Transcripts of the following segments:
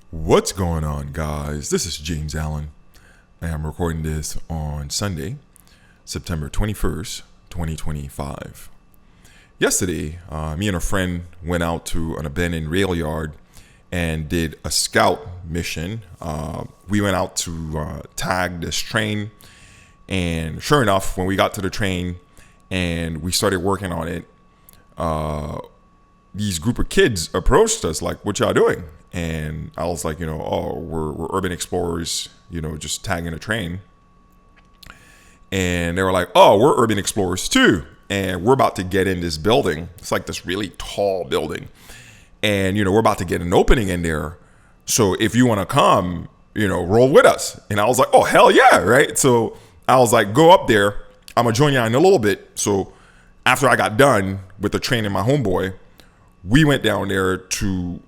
What's going on, guys? This is James Allen. I am recording this on Sunday, September 21st, 2025. Yesterday, me and a friend went out to an abandoned rail yard and did a scout mission. We went out to tag this train, and sure enough, when we got to the train and we started working on it, these group of kids approached us like, "What y'all doing?" And I was like, we're urban explorers, just tagging a train. And they were like, "Oh, we're urban explorers too. And we're about to get in this building. It's like this really tall building. And, we're about to get an opening in there. So if you want to come, roll with us." And I was like, "Oh, hell yeah." Right. So I was like, "Go up there. I'm going to join you in a little bit." So after I got done with the train and my homeboy, we went down there to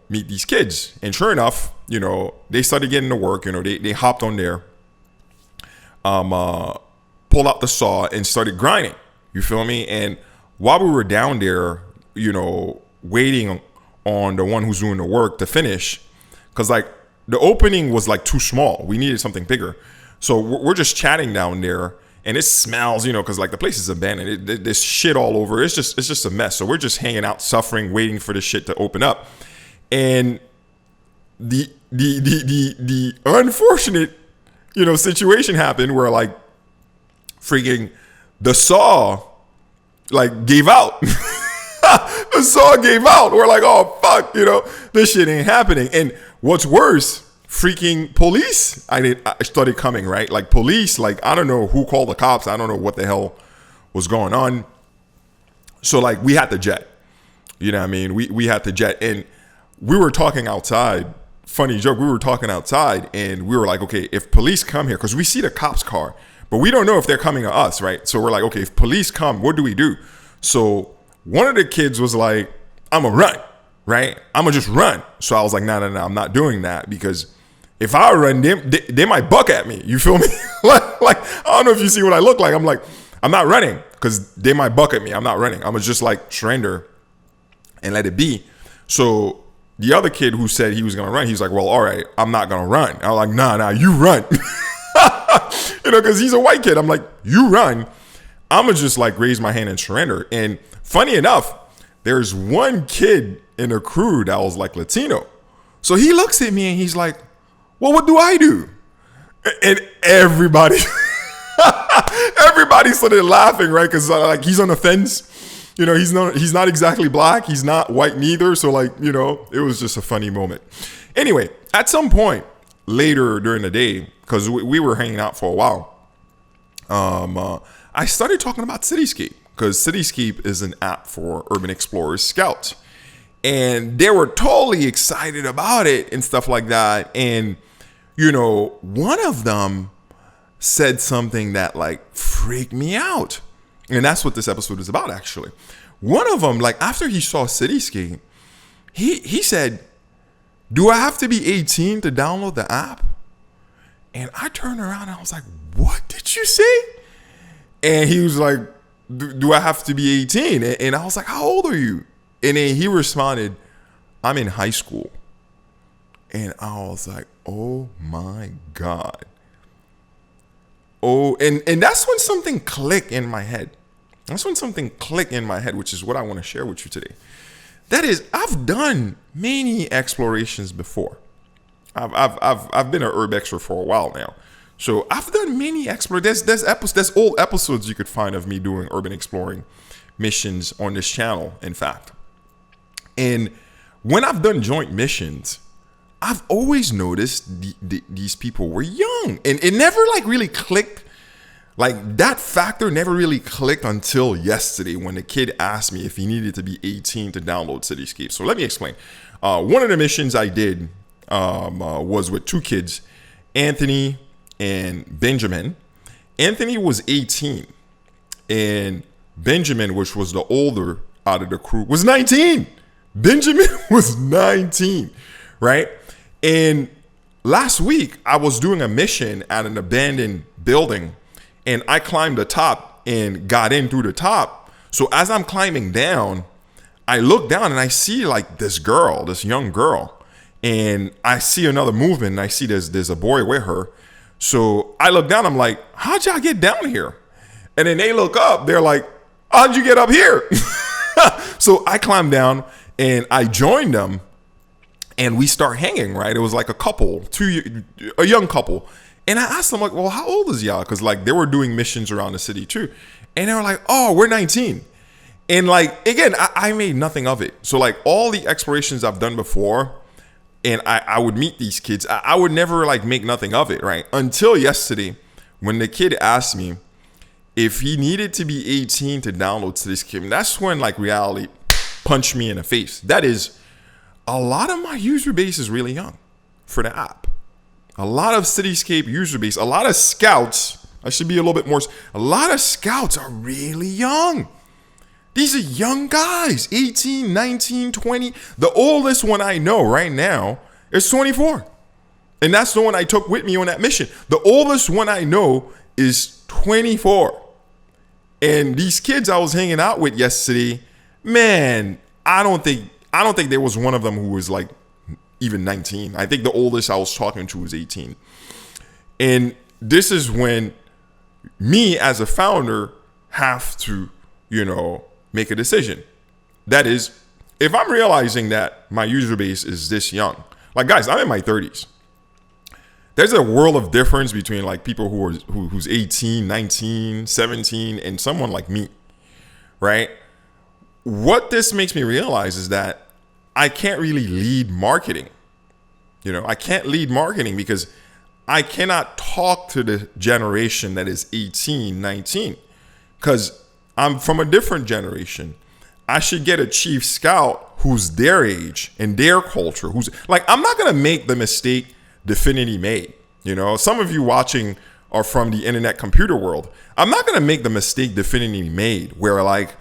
meet these kids. And sure enough, they started getting to work. They hopped on there, pulled out the saw and started grinding. You feel me? And while we were down there, waiting on the one who's doing the work to finish, because like the opening was like too small. We needed something bigger. So we're just chatting down there. And it smells, because like the place is abandoned. There's shit all over. It's just a mess. So we're just hanging out, suffering, waiting for the shit to open up. And the unfortunate, situation happened where like freaking the saw like gave out. The saw gave out. We're like, "Oh fuck, this shit ain't happening." And what's worse, freaking police I started coming, right? Like police, like I don't know who called the cops. I don't know what the hell was going on. So like we had to jet. We had to jet. And we were talking outside. Funny joke, we were talking outside and we were like, okay, if police come here, because we see the cops car, but we don't know if they're coming to us, right? So we're like, okay, if police come, what do we do? So one of the kids was like, "I'm gonna run, right? I'm gonna just run." So I was like, no, I'm not doing that, because if I run, they might buck at me. You feel me? like, I don't know if you see what I look like. I'm like, I'm not running because they might buck at me. I'm not running. I'm going to just like surrender and let it be. So the other kid who said he was going to run, he's like, "Well, all right, I'm not going to run." I was like, nah, you run. Because he's a white kid. I'm like, "You run. I'm going to just like raise my hand and surrender." And funny enough, there's one kid in the crew that was like Latino. So he looks at me and he's like, "Well, what do I do?" And everybody started laughing, right? Because like he's on the fence. He's not exactly black. He's not white neither. So like, it was just a funny moment. Anyway, at some point later during the day, because we were hanging out for a while, I started talking about CityXcape, because CityXcape is an app for urban explorers scouts. And they were totally excited about it and stuff like that. And one of them said something that like freaked me out. And that's what this episode is about, actually. One of them, like after he saw CityXcape, he said, "Do I have to be 18 to download the app?" And I turned around and I was like, "What did you say?" And he was like, Do I have to be 18? And I was like, "How old are you?" And then he responded, "I'm in high school." And I was like, oh my God. Oh, and that's when something clicked in my head. Which is what I want to share with you today. That is, I've done many explorations before. I've been an urbexer for a while now. So I've done many explorations. There's old episodes you could find of me doing urban exploring missions on this channel, in fact. And when I've done joint missions, I've always noticed these people were young, and it never like really clicked. Like that factor never really clicked until yesterday when the kid asked me if he needed to be 18 to download CityXcape. So let me explain. One of the missions I did was with two kids, Anthony and Benjamin. Anthony was 18, and Benjamin, which was the older out of the crew, was 19. Benjamin was 19, right? And last week, I was doing a mission at an abandoned building, and I climbed the top and got in through the top. So as I'm climbing down, I look down and I see like this young girl, and I see another movement, and I see there's a boy with her. So I look down, I'm like, how'd y'all get down here? And then they look up, they're like, how'd you get up here? So I climbed down and I joined them, and we start hanging, right? It was like a couple, a young couple. And I asked them, like, well, how old is y'all? Because like they were doing missions around the city too. And they were like, oh, we're 19. And like, again, I made nothing of it. So like all the explorations I've done before, and I would meet these kids, I would never like make nothing of it, right? Until yesterday, when the kid asked me if he needed to be 18 to download CityXcape. That's when like reality punched me in the face. That is, a lot of my user base is really young for the app. A lot of CityXcape user base, a lot of scouts, I should be a little bit more, a lot of scouts are really young. These are young guys, 18, 19, 20. The oldest one I know right now is 24. And that's the one I took with me on that mission. The oldest one I know is 24. And these kids I was hanging out with yesterday, man, I don't think there was one of them who was like even 19. I think the oldest I was talking to was 18. And this is when me as a founder have to, make a decision. That is, if I'm realizing that my user base is this young, like guys, I'm in my 30s. There's a world of difference between like people who's 18, 19, 17, and someone like me, right? What this makes me realize is that I can't really lead marketing. I can't lead marketing because I cannot talk to the generation that is 18, 19, because I'm from a different generation. I should get a chief scout who's their age and their culture, who's like, I'm not going to make the mistake Definity made. Some of you watching are from the internet computer world. I'm not going to make the mistake Definity made where like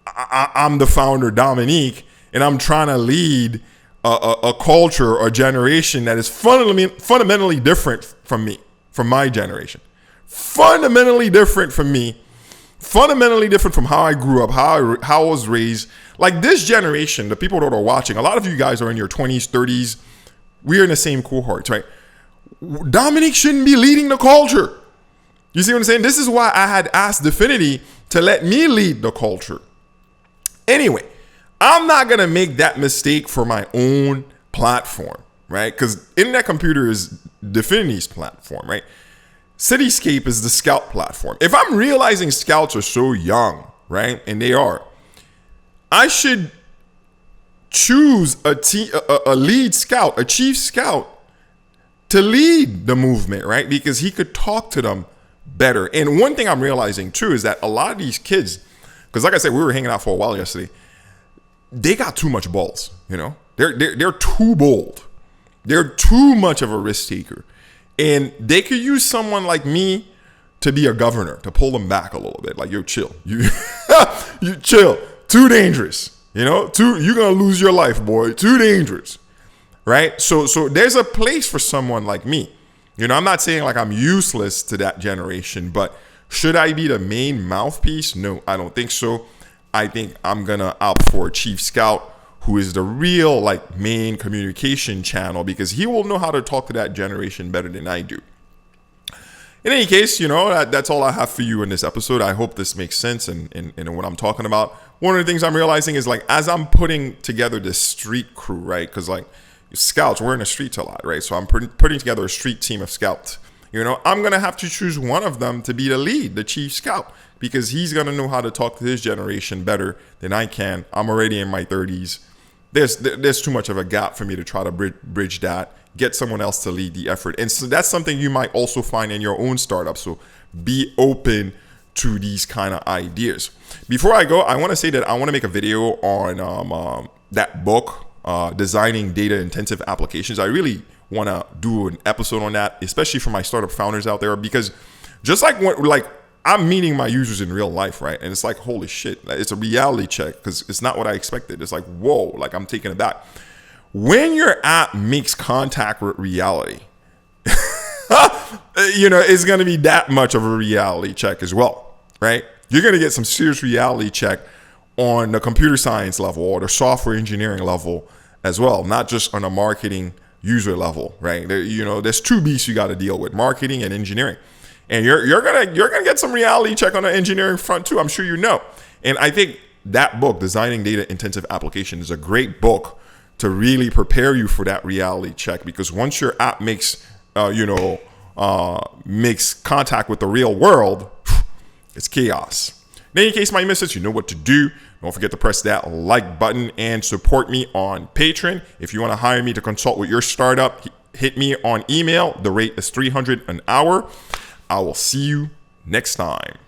I'm the founder, Dominique, and I'm trying to lead a culture or generation that is fundamentally different from me, from my generation. Fundamentally different from me. Fundamentally different from how I grew up, how I was raised. Like this generation, the people that are watching, a lot of you guys are in your 20s, 30s. We're in the same cohort, right? Dominique shouldn't be leading the culture. You see what I'm saying? This is why I had asked Definity to let me lead the culture. Anyway, I'm not going to make that mistake for my own platform, right? Because Internet Computer is Definity's platform, right? CityXcape is the scout platform. If I'm realizing scouts are so young, right, and they are, I should choose a lead scout, a chief scout, to lead the movement, right? Because he could talk to them better. And one thing I'm realizing too is that a lot of these kids, because like I said, we were hanging out for a while yesterday, they got too much balls. They're too bold. They're too much of a risk taker. And they could use someone like me to be a governor, to pull them back a little bit. Like, yo, chill. You chill. Too dangerous. You're going to lose your life, boy. Too dangerous. Right? So there's a place for someone like me. I'm not saying like I'm useless to that generation, but should I be the main mouthpiece? No, I don't think so. I think I'm going to opt for a chief scout who is the real like main communication channel, because he will know how to talk to that generation better than I do. In any case, that's all I have for you in this episode. I hope this makes sense and what I'm talking about. One of the things I'm realizing is like, as I'm putting together this street crew, right? Because like scouts, we're in the streets a lot, right? So I'm putting together a street team of scouts. I'm going to have to choose one of them to be the lead, the chief scout, because he's going to know how to talk to his generation better than I can. I'm already in my 30s. There's too much of a gap for me to try to bridge that, get someone else to lead the effort. And so that's something you might also find in your own startup. So be open to these kind of ideas. Before I go, I want to say that I want to make a video on that book, Designing Data Intensive Applications. I really want to do an episode on that, especially for my startup founders out there, because just like I'm meeting my users in real life, right? And it's like, holy shit, it's a reality check because it's not what I expected. It's like, whoa, like I'm taken aback. When your app makes contact with reality, it's going to be that much of a reality check as well, right? You're going to get some serious reality check on the computer science level or the software engineering level as well, not just on a marketing user level, right? There's two beasts you got to deal with: marketing and engineering. And you're gonna get some reality check on the engineering front too. I'm sure you know. And I think that book, Designing Data Intensive Applications, is a great book to really prepare you for that reality check. Because once your app makes contact with the real world, it's chaos. In any case, my missus, you know what to do. Don't forget to press that like button and support me on Patreon. If you want to hire me to consult with your startup, hit me on email. The rate is $300 an hour. I will see you next time.